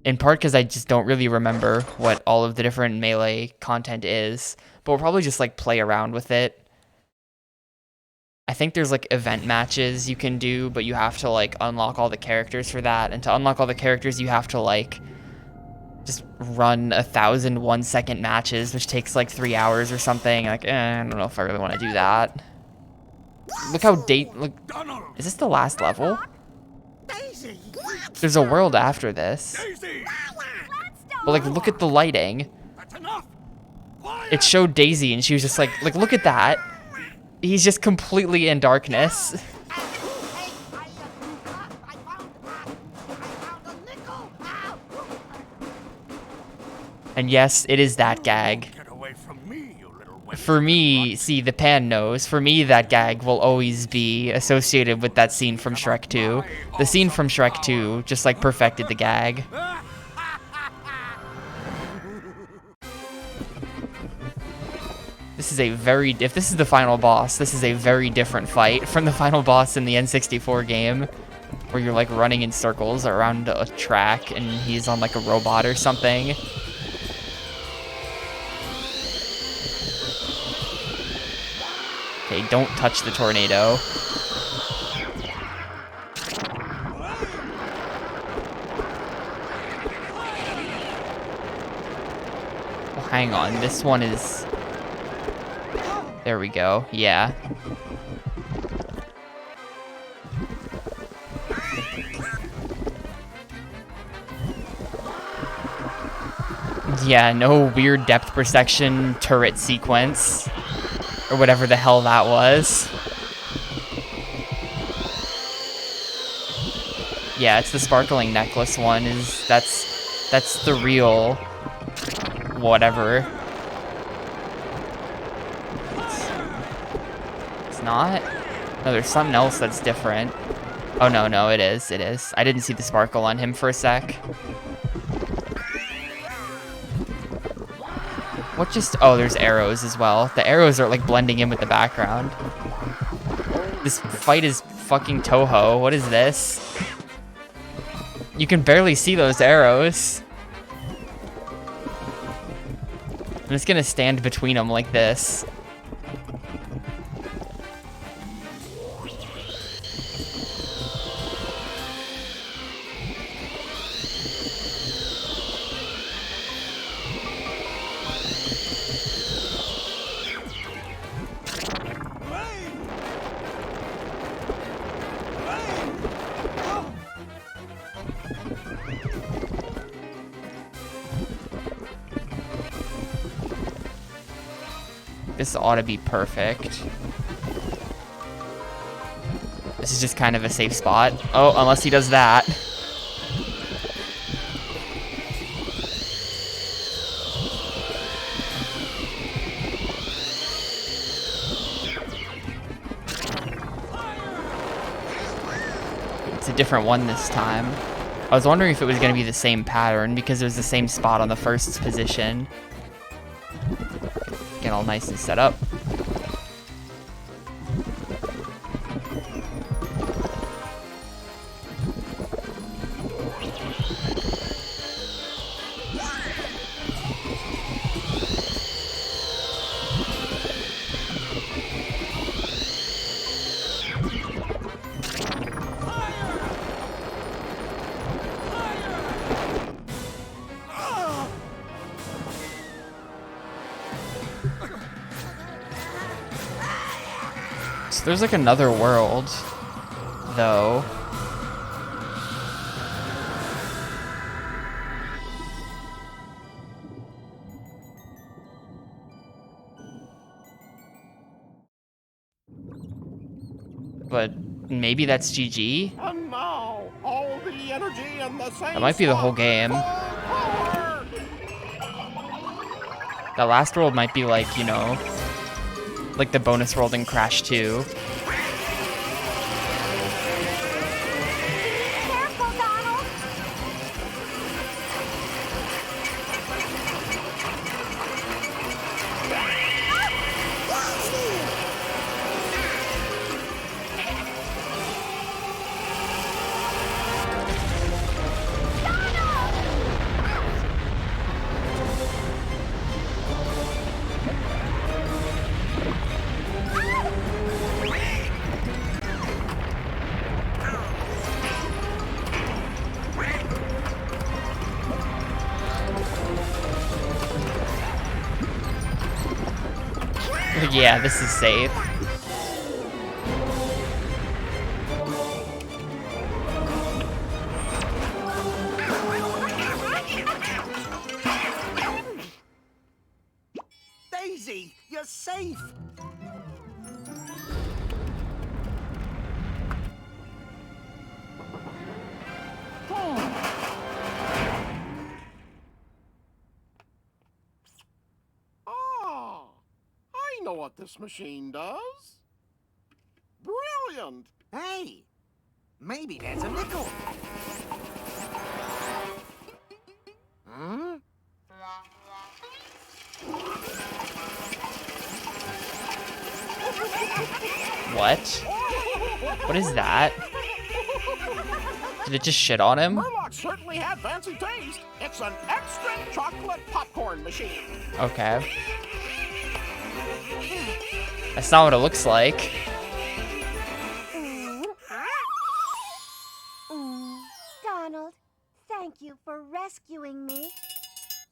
In part because I just don't really remember what all of the different melee content is. But we'll probably just like play around with it. I think there's like event matches you can do, but you have to like unlock all the characters for that. And to unlock all the characters, you have to like just run 1,000 1-second matches, which takes like 3 hours or something. Like, I don't know if I really want to do that. Look how look, is this the last level? Daisy! There's a world after this. Daisy! But like, look at the lighting. That's enough! Quiet! It showed Daisy and she was just like, look at that. He's just completely in darkness. I found a nickel! Ow! And yes, it is that gag. Get away from me, you little wench. For me, see, the pan knows, for me that gag will always be associated with that scene from Shrek 2. The scene from Shrek 2 just like perfected the gag. This is a very, if this is the final boss, this is a very different fight from the final boss in the N64 game, where you're like running in circles around a track and he's on like a robot or something. Okay, don't touch the tornado. Oh, hang on, this one is... There we go, yeah. Yeah, no weird depth perception turret sequence. Or whatever the hell that was. Yeah, it's the sparkling necklace one. That's the real whatever. It's not? No, there's something else that's different. Oh no, it is. I didn't see the sparkle on him for a sec. What just... Oh, there's arrows as well. The arrows are like blending in with the background. This fight is fucking Toho. What is this? You can barely see those arrows. I'm just gonna stand between them like this. This ought to be perfect. This is just kind of a safe spot. Oh, unless he does that. It's a different one this time. I was wondering if it was going to be the same pattern because it was the same spot on the first position. Get all nice and set up. So there's like another world, though. But maybe that's GG? And now, all the energy in the same That might be the whole game. Forward! That last world might be like, you know, like the bonus world in Crash 2. Careful, Donald! Yeah, this is safe. Daisy, you're safe. Ah, I know what this machine does. Brilliant! Hey, maybe there's a nickel. Hmm? What? What is that? Did it just shit on him? Murloc certainly had fancy taste. It's an extra chocolate popcorn machine. Okay. That's not what it looks like. Donald, thank you for rescuing me.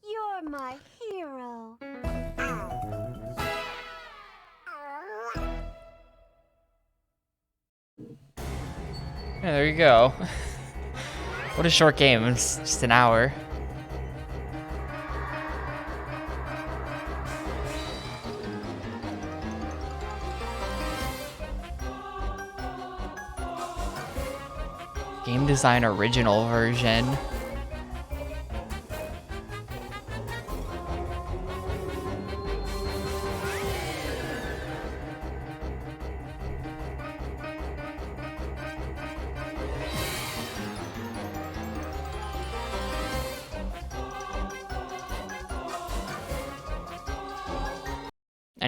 You're my hero. Yeah, there you go. What a short game. It's just an hour. Game Design Original version.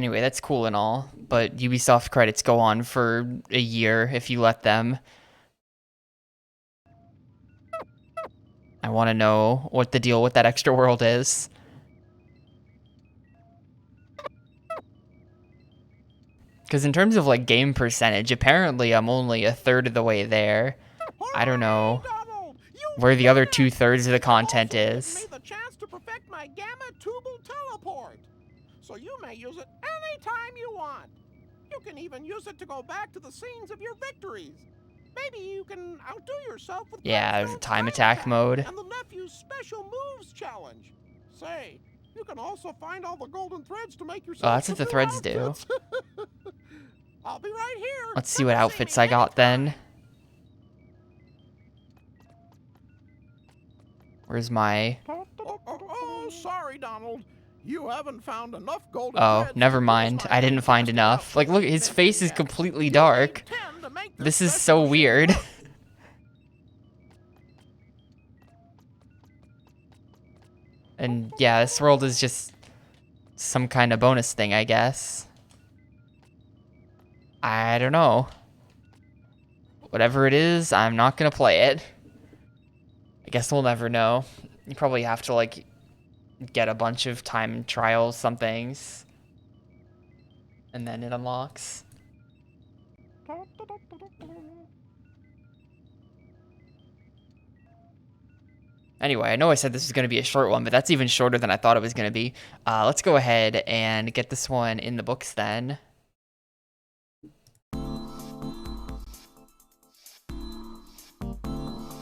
Anyway, that's cool and all, but Ubisoft credits go on for a year if you let them. I want to know what the deal with that extra world is. Because in terms of like game percentage, apparently I'm only a third of the way there. I don't know where the other 2/3 of the content is. Me the chance to perfect my gamma tubal teleport, so you may use it anytime you want. You can even use it to go back to the scenes of your victories. Maybe you can outdo yourself with Yeah, time attack mode. and the nephew's special moves challenge. Say, you can also find all the golden threads to make yourself. Oh, that's what the threads do. I'll be right here. Let's see what outfits I got then. Where's my... Oh, sorry, Donald. You haven't found enough golden Oh, threads never to mind. satisfy I didn't find your enough. Like, look, his face is completely dark. This is so weird. And yeah, this world is just some kind of bonus thing, I guess. I don't know. Whatever it is, I'm not gonna play it. I guess we'll never know. You probably have to, like, get a bunch of time trials, some things. And then it unlocks. Anyway, I know I said this was going to be a short one, but that's even shorter than I thought it was going to be. Let's go ahead and get this one in the books then.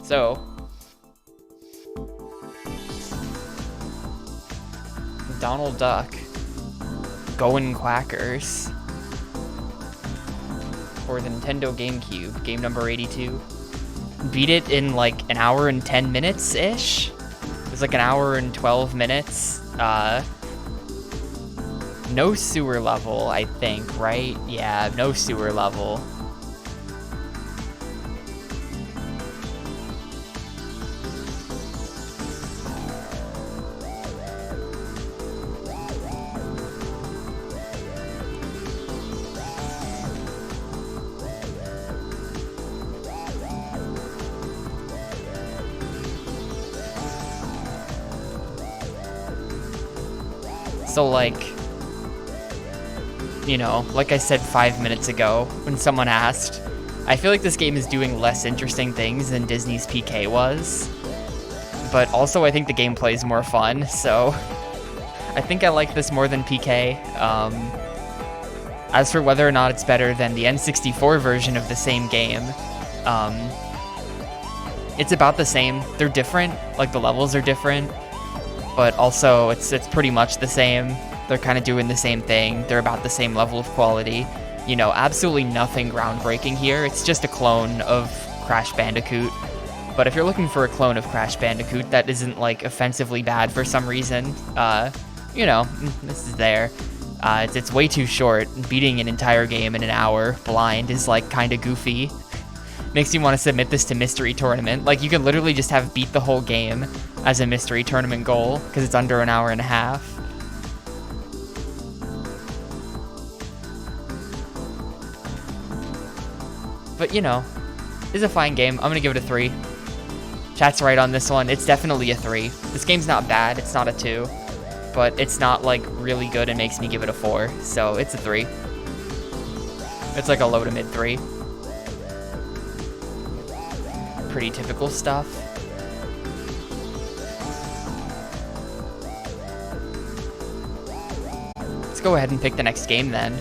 So, Donald Duck, Goin Quackers, for the Nintendo Gamecube, game number 82. Beat it in like an hour and 10 minutes-ish. It was like an hour and 12 minutes. No sewer level, I think, right? Yeah, no sewer level. So, like, you know, like I said 5 minutes ago when someone asked, I feel like this game is doing less interesting things than Disney's PK was. But also I think the gameplay is more fun, so I think I like this more than PK. As for whether or not it's better than the N64 version of the same game, it's about the same. They're different, like the levels are different. But also, it's pretty much the same. They're kind of doing the same thing. They're about the same level of quality. You know, absolutely nothing groundbreaking here. It's just a clone of Crash Bandicoot. But if you're looking for a clone of Crash Bandicoot that isn't, like, offensively bad for some reason, you know, this is there. It's way too short. Beating an entire game in an hour blind is, like, kind of goofy. Makes you want to submit this to Mystery Tournament. Like, you could literally just have beat the whole game as a Mystery Tournament goal, because it's under an hour and a half. But, you know, it's a fine game. I'm going to give it a 3. Chat's right on this one. It's definitely a 3. This game's not bad. It's not a 2. But it's not, like, really good and makes me give it a 4. So, it's a 3. It's like a low to mid 3. Pretty typical stuff. Let's go ahead and pick the next game then.